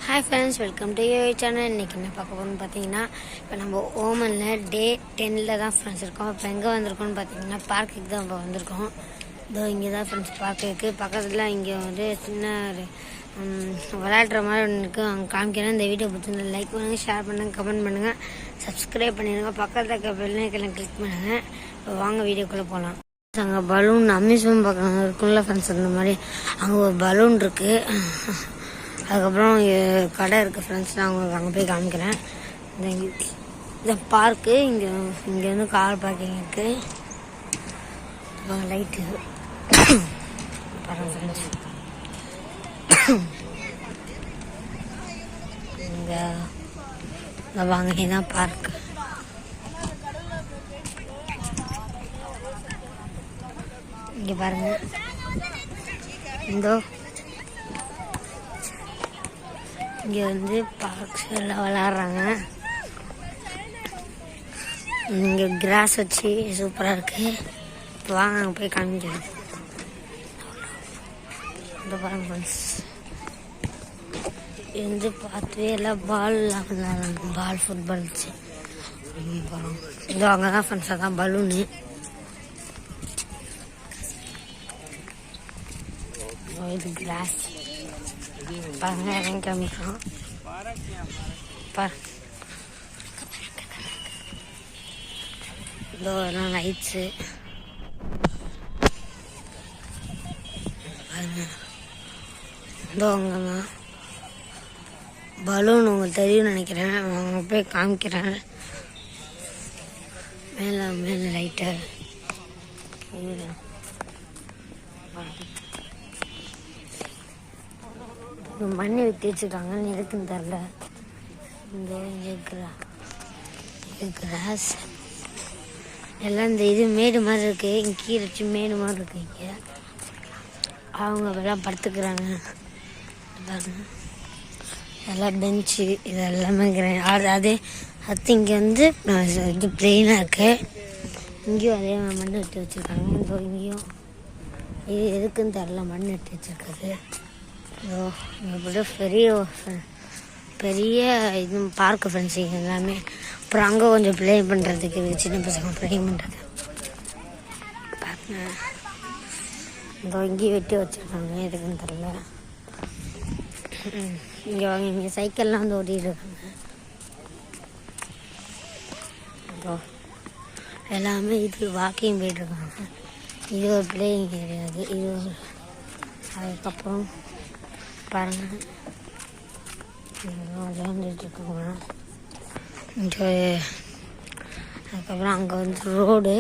Hi friends, welcome to you channel. இன்றைக்கி என்ன பார்க்க போகணும்னு பார்த்தீங்கன்னா, இப்போ நம்ம ஓமனில் டே 10 தான் ஃப்ரெண்ட்ஸ் இருக்கோம். இப்போ எங்கே வந்திருக்கோம்னு பார்த்தீங்கன்னா பார்க்குக்கு தான் இப்போ வந்திருக்கோம். இதோ இங்கே தான் ஃப்ரெண்ட்ஸ் பார்க் இருக்குது. பக்கத்தில் இங்கே வந்து சின்ன ஒரு விளையாடுற மாதிரி ஒன்று இருக்குது, அங்கே காமிக்கிறேன். இந்த வீடியோ பிடிச்சிருந்தா லைக் பண்ணுங்கள், ஷேர் பண்ணுங்கள், கமெண்ட் பண்ணுங்கள், சப்ஸ்கிரைப் பண்ணிடுங்க. பக்கத்தில் இருக்க பெல் ஐக்கனை கிளிக் பண்ணுங்கள். இப்போ வாங்க வீடியோக்குள்ளே போகலாம். அங்கே பலூன் அம்யூஸ்மெண்ட் பார்க்க இருக்குல்ல ஃப்ரெண்ட்ஸ், அந்த மாதிரி அங்கே ஒரு பலூன் இருக்குது. அதுக்கப்புறம் கடை இருக்குது ஃப்ரெண்ட்ஸ், நான் உங்களுக்கு அங்கே போய் காமிக்கிறேன். இந்த பார்க்கு இங்கே வந்து கார் பார்க்கிங் இருக்குது. லைட்டு பாருங்கள் ஃப்ரெண்ட்ஸ். இங்கே வாங்க, இதுதான் பார்க்கு. இங்கே பாருங்கள், இந்தோ இங்கே வந்து பார்க்ஸ் எல்லாம் விளாட்றாங்க. இங்கே கிராஸ் வச்சு சூப்பராக இருக்குது. இப்போ வாங்க அங்கே போய் காமிக்கிறேன். இந்த பாருங்க ஃப்ரெண்ட்ஸ், இது வந்து பார்த்து எல்லாம் பால்லாம் விளாட்றாங்க. பால் ஃபுட்பால் வச்சு பாருங்க. இதோ அங்கே தான் ஃப்ரெண்ட்ஸ், அதான் பலூனு. இது கிராஸ் பாருங்க, இறங்கி காமிக்கிறோம். இதோ எல்லாம் லைட்ஸு பாருங்க. இதோ அங்கெல்லாம் பலூன் உங்களுக்கு தெரியும்னு நினைக்கிறேன், அவங்க போய் காமிக்கிறேன். மேலே லைட்டு மண் வெட்டி வச்சுருக்காங்க, எதுக்குன்னு தெரில. இங்கே கிராஸ் எல்லாம் இந்த இது மேடு மாதிரி இருக்குது. இங்கே கீழே வச்சு மேடு மாதிரி இருக்குது. இங்கே அவங்க எல்லாம் படுத்துக்கிறாங்க. எல்லாம் பெஞ்சு இது எல்லாமே அதே அது இங்கே வந்து இது பிளெயினாக இருக்குது. இங்கேயும் அதே மண் வெட்டி வச்சுருக்காங்க. இதோ இங்கேயும் இது எதுக்குன்னு தெரில, மண் வெட்டி வச்சுருக்குது. இதோ இங்கே பெரிய இது பார்க்கு ஃப்ரெண்ட்ஸ். இங்கே எல்லாமே அப்புறம் அங்கே கொஞ்சம் ப்ளே பண்ணுறதுக்கு இருக்குது, சின்ன பசங்க ப்ளே பண்ணுறது பார்த்தேன். இதோ இங்கேயும் வெட்டி வச்சுருக்காங்க, எதுக்குன்னு தெரில. இங்கே வாங்க, இங்கே சைக்கிள்லாம் வந்து ஓட்டிகிட்டு இருக்காங்க. இதோ எல்லாமே இது வாக்கிங் போயிட்டுருக்காங்க. இது ஒரு பிளேயிங் ஏரியா, இது ஒரு. அதுக்கப்புறம் பாருங்கள், விளையாண்டுட்டுருக்காங்க. இங்கே அதுக்கப்புறம் அங்கே வந்து ரோடு.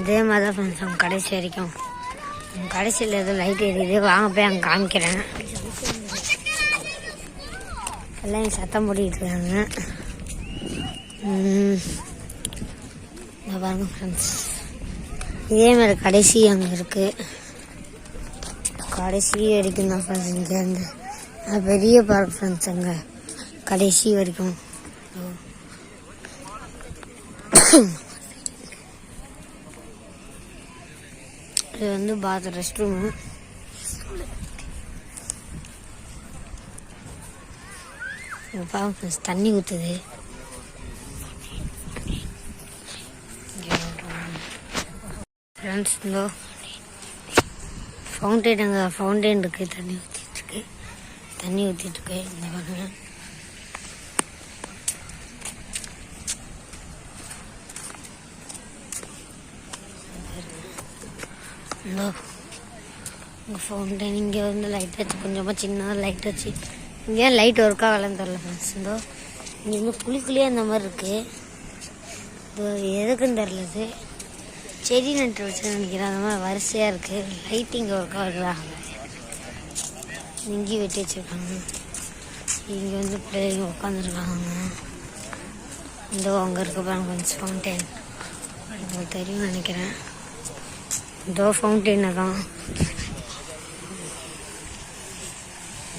இதே மாதிரி தான் ஃப்ரெண்ட்ஸ் அவங்க கடைசி வரைக்கும். கடைசியில் எதுவும் லைட் எரியுது, வாங்க போய் அங்கே காமிக்கிறேன். எல்லாம் சத்தம் போட்டுக்கிட்டு இருக்காங்க. பாருங்க ஃப்ரெண்ட்ஸ், இதே மாதிரி கடைசி அங்கே இருக்குது. கடைசி வரைக்கும் தான் ஃப்ரெண்ட்ஸ். இங்கே வந்து பெரிய பார்க் ஃப்ரெண்ட்ஸ், அங்கே கடைசி வரைக்கும். இது வந்து ரெஸ்ட் ரூமு. தண்ணி ஊற்றுது. ஃப்ரெண்ட்ஸ், இந்த ஃபவுண்டைன், அங்கே ஃபவுண்டைன் இருக்குது, தண்ணி ஊற்றிட்டுருக்கு. இந்த பாருங்க, இந்த ஃபவுண்டைன். இங்கே வந்து லைட் வச்சு கொஞ்சமாக சின்னதாக லைட் வச்சு, இங்கே லைட் ஒர்க்காக வரலன்னு தெரில ஃப்ரெண்ட்ஸ். இதோ இங்கே வந்து குழிக்குழியாக அந்த மாதிரி இருக்குது. இது எதுக்குன்னு தெரில. இது செடி நட்டு வச்சு நினைக்கிறேன், அந்த மாதிரி வரிசையாக இருக்குது. லைட்டிங் ஒர்க்காக வருவாங்க. இங்கேயும் வெட்டி வச்சுருக்காங்க. இங்கே வந்து பிள்ளைங்க உட்காந்துருக்காங்க. இதோ அங்கே இருக்க பாருங்க ஃப்ரெண்ட்ஸ், ஃபவுண்டைன். உங்களுக்கு தெரியும்னு நினைக்கிறேன். இதோ ஃபவுண்டைனை தான்.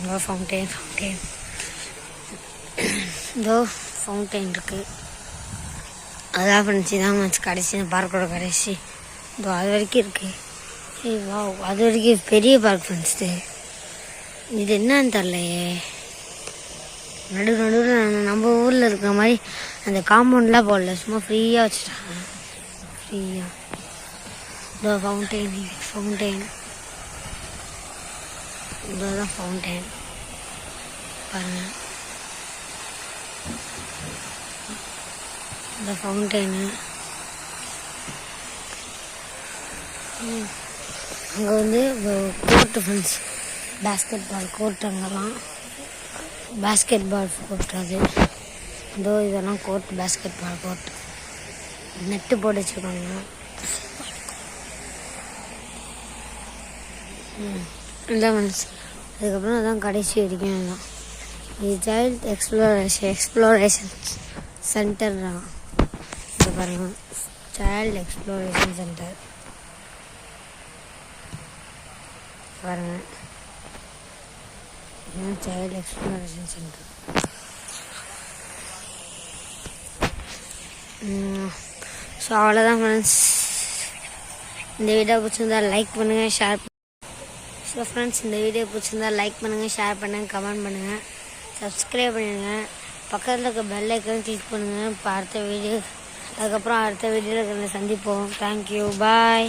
இதோ ஃபவுண்டைன். இதோ ஃபவுண்டைன் இருக்குது. அதான் ஃப்ரெண்ட்ஸ் இதான் ஃப்ரெண்ட்ஸ் கடைசி பார்க்கோட கடைசி. இதோ அது வரைக்கும் இருக்குது. வா அது வரைக்கும் பெரிய பார்க் ஃப்ரெண்ட்ஸ். இது என்னன்னு தெரிலையே. நடுவில் நம்ம ஊரில் இருக்கிற மாதிரி அந்த காம்பவுண்ட்லாம் போடல, சும்மா ஃப்ரீயாக வச்சுட்டாங்க. ஃப்ரீயாக இதோ ஃபவுண்டைன் இதோ தான் ஃபவுண்டைன் பாருங்கள். இந்த ஃபவுண்டைனு அங்கே வந்து court friends, basketball court. அங்கெல்லாம் பேஸ்கெட் பால் கோர்ட். அது இதோ இதெல்லாம் court, basketball court. Net போட்டு வச்சுருக்காங்க. இதான் ஃப்ரெண்ட்ஸ். அதுக்கப்புறம் அதான் கடைசி வரைக்கும் இதுதான். இது சைல்டு எக்ஸ்ப்ளோரேஷன் சென்டர் தான். இது பாருங்கள், சைல்டு எக்ஸ்ப்ளோரேஷன் சென்டர் பாருங்கள். இதுதான் சைல்டு எக்ஸ்ப்ளோரேஷன் சென்டர். ஸோ அவ்வளோதான் ஃப்ரெண்ட்ஸ். இந்த வீடியோ பிடிச்சிருந்தா லைக் பண்ணுங்கள், ஷேர். ஸோ ஃப்ரெண்ட்ஸ், இந்த வீடியோ பிடிச்சிருந்தா லைக் பண்ணுங்கள், ஷேர் பண்ணுங்கள், கமெண்ட் பண்ணுங்கள், சப்ஸ்கிரைப் பண்ணுங்கள். பக்கத்தில் இருக்க பெல் ஐக்கான் கிளிக் பண்ணுங்கள். இப்போ அடுத்த வீடியோ, அதுக்கப்புறம் அடுத்த வீடியோவில் சந்திப்போம். தேங்க்யூ, பாய்.